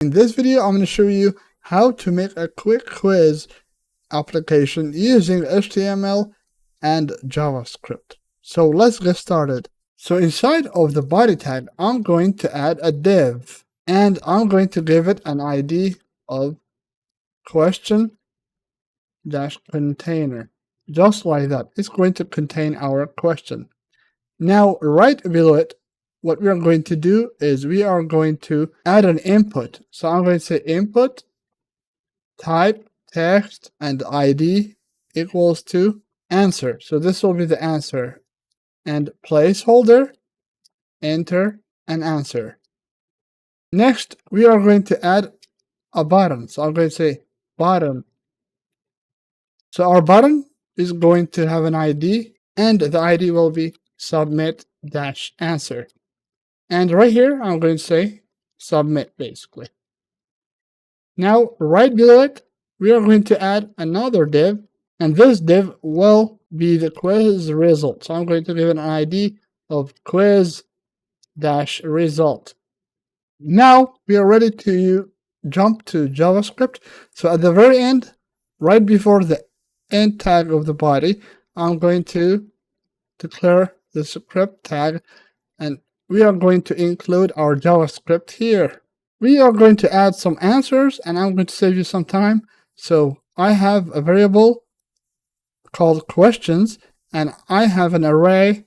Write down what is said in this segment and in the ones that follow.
In this video, I'm going to show you how to make a quick quiz application using HTML and JavaScript. So let's get started. So inside of the body tag, I'm going to add a div and I'm going to give it an ID of question-container. Just like that. It's going to contain our question. Now, right below it, what we are going to do is we are going to add an input. So I'm going to say input type text and ID equals to answer. So this will be the answer. And placeholder, enter, and answer. Next, we are going to add a button. So I'm going to say button. So our button is going to have an ID, and the ID will be submit-answer. And right here, I'm going to say submit, basically. Now, right below it, we are going to add another div, and this div will be the quiz result. So I'm going to give it an ID of quiz-result. Now, we are ready to jump to JavaScript. So at the very end, right before the end tag of the body, I'm going to declare the script tag, and we are going to include our JavaScript here. We are going to add some answers, and I'm going to save you some time. So I have a variable called questions, and I have an array,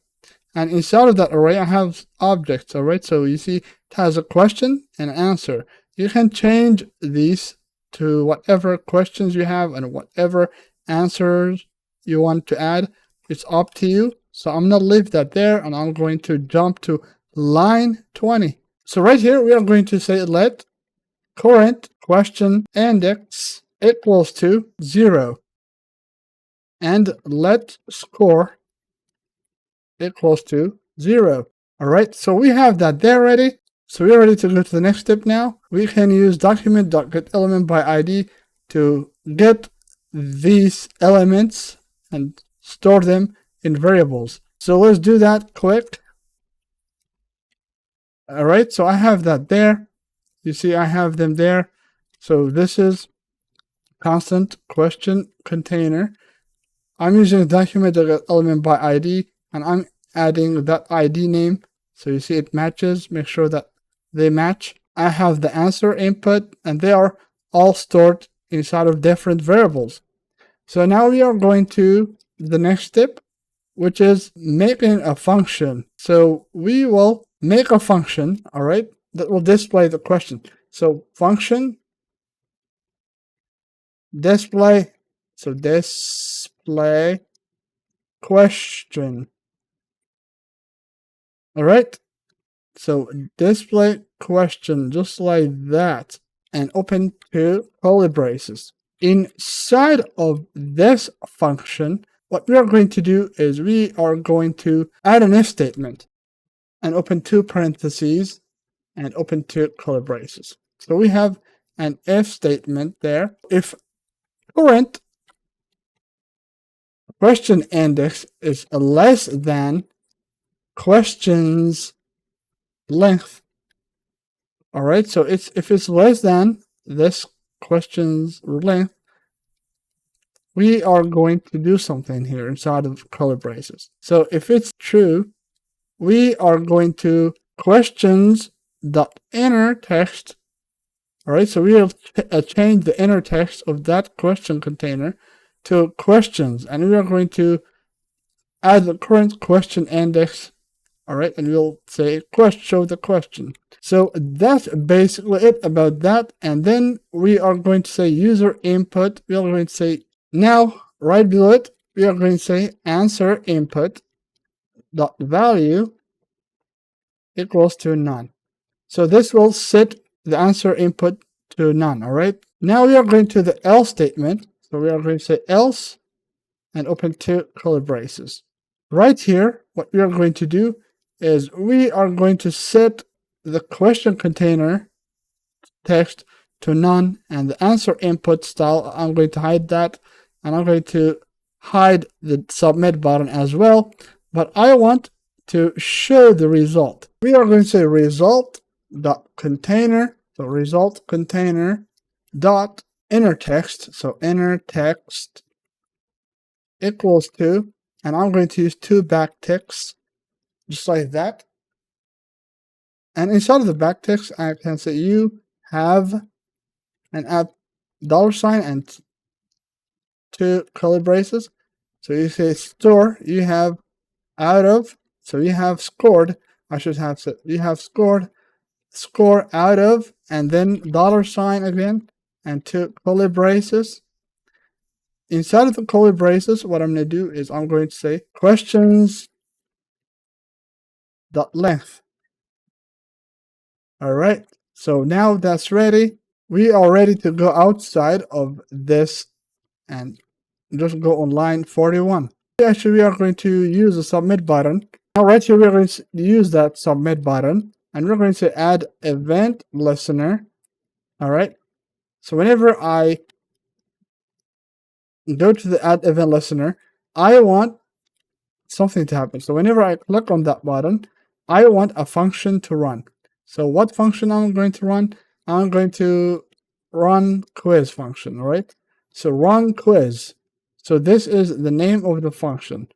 and inside of that array I have objects. All right, so you see it has a question and an answer. You can change these to whatever questions you have and whatever answers you want to add. It's up to you. So I'm going to leave that there, and I'm going to jump to line 20. So right here, we are going to say let current question index equals to 0. And let score equals to 0. All right, so we have that there ready. So we're ready to go to the next step now. We can use document.getElementById to get these elements and store them in variables. So let's do that quick. All right, so I have that there. You see, I have them there. So this is constant question container. I'm using document.getElementById, and I'm adding that ID name. So you see it matches. Make sure that they match. I have the answer input, and they are all stored inside of different variables. So now we are going to the next step, which is making a function. So we will make a function, all right, that will display the question. So function display, so display question. All right, so display question, just like that, and open two curly braces. Inside of this function, what we are going to do is we are going to add an if statement and open two parentheses and open two curly braces. So we have an if statement there. If current question index is less than questions length. All right, so if it's less than this questions length, we are going to do something here inside of curly braces. So if it's true, we are going to questions.inner text. All right, so we will change the inner text of that question container to questions, and we are going to add the current question index. All right, and we'll say show the question. So that's basically it about that. And then we are going to say user input. We are going to say now right below it, we are going to say answer input dot value equals to none. So this will set the answer input to none. All right, now we are going to the else statement. So we are going to say else and open two curly braces. Right here, what we are going to do is we are going to set the question container text to none, and the answer input style, I'm going to hide that, and I'm going to hide the submit button as well, but I want to show the result. We are going to say result.container So result container dot inner text. So inner text equals to, and I'm going to use two backticks, just like that. And inside of the backticks, I can say you have and add $sign and two curly braces. So you say store, you have out of, so you have scored, I should have said you have scored, score out of, and then $sign again, and two curly braces. Inside of the curly braces, what I'm going to do is I'm going to say questions dot length. All right, so now that's ready. We are ready to go outside of this and just go on line 41. Actually, we are going to use the submit button. Now right here, we're going to use that submit button, and we're going to add event listener. All right, so whenever I go to the add event listener, I want something to happen. So whenever I click on that button, I want a function to run. So what function I'm going to run? I'm going to run quiz function, all right? So run quiz. So this is the name of the function.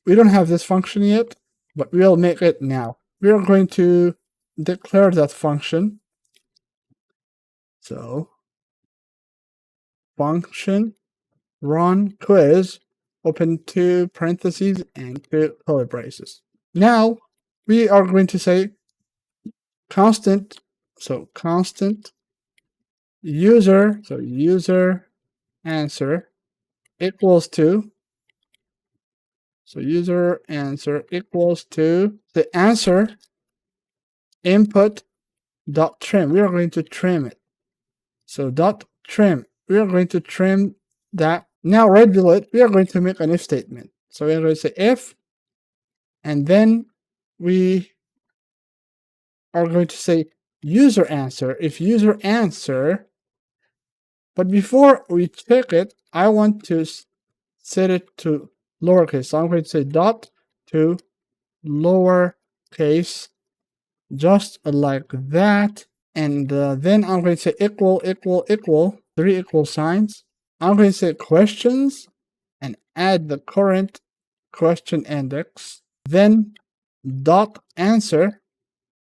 We don't have this function yet, but we'll make it now. We are going to declare that function. So function run quiz, open two parentheses and two curly braces. Now we are going to say constant, so constant user, so user answer equals to, so user answer equals to the answer input dot trim. We are going to trim it. So dot trim, we are going to trim that. Now right below it, we are going to make an if statement. So we are going to say if, and then we are going to say user answer, if user answer, but before we check it, I want to set it to lowercase. So I'm going to say dot to lowercase, just like that. And then I'm going to say equal, three equal signs. I'm going to say questions and add the current question index. Then dot answer,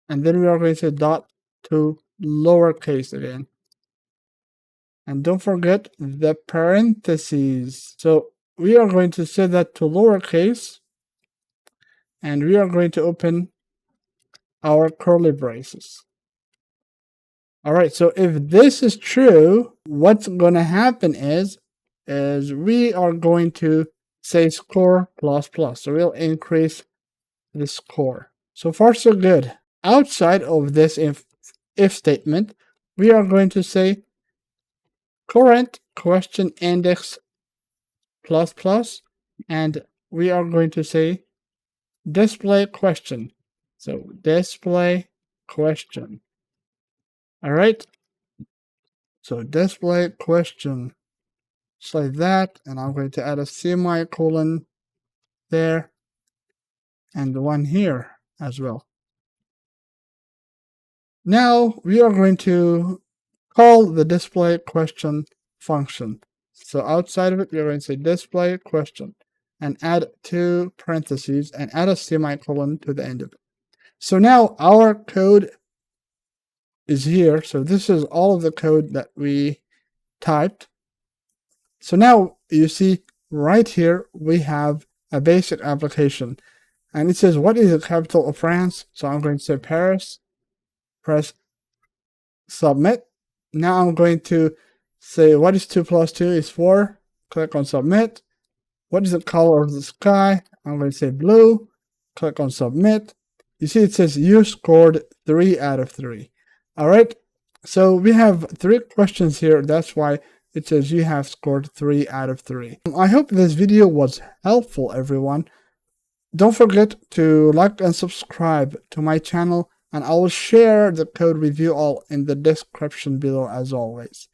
and then we are going to say dot to lowercase again. And don't forget the parentheses. So we are going to set that to lowercase, and we are going to open our curly braces. All right, so if this is true, what's going to happen is we are going to say score plus plus. So we'll increase the score. So far, so good. Outside of this if statement, we are going to say current question index plus plus, and we are going to say display question. So display question. All right. So display question, just like that. And I'm going to add a semicolon there and the one here as well. Now we are going to call the display question function. So outside of it, we're going to say display question and add two parentheses and add a semicolon to the end of it. So now our code is here. So this is all of the code that we typed. So now you see right here, we have a basic application, and it says, what is the capital of France? So I'm going to say Paris, press submit. Now I'm going to say, what is 2 plus 2 is 4. Click on submit. What is the color of the sky? I'm going to say blue. Click on submit. You see it says you scored 3 out of 3. All right, so we have 3 questions here. That's why it says you have scored 3 out of 3. I hope this video was helpful, everyone. Don't forget to like and subscribe to my channel, and I will share the code with you all in the description below as always.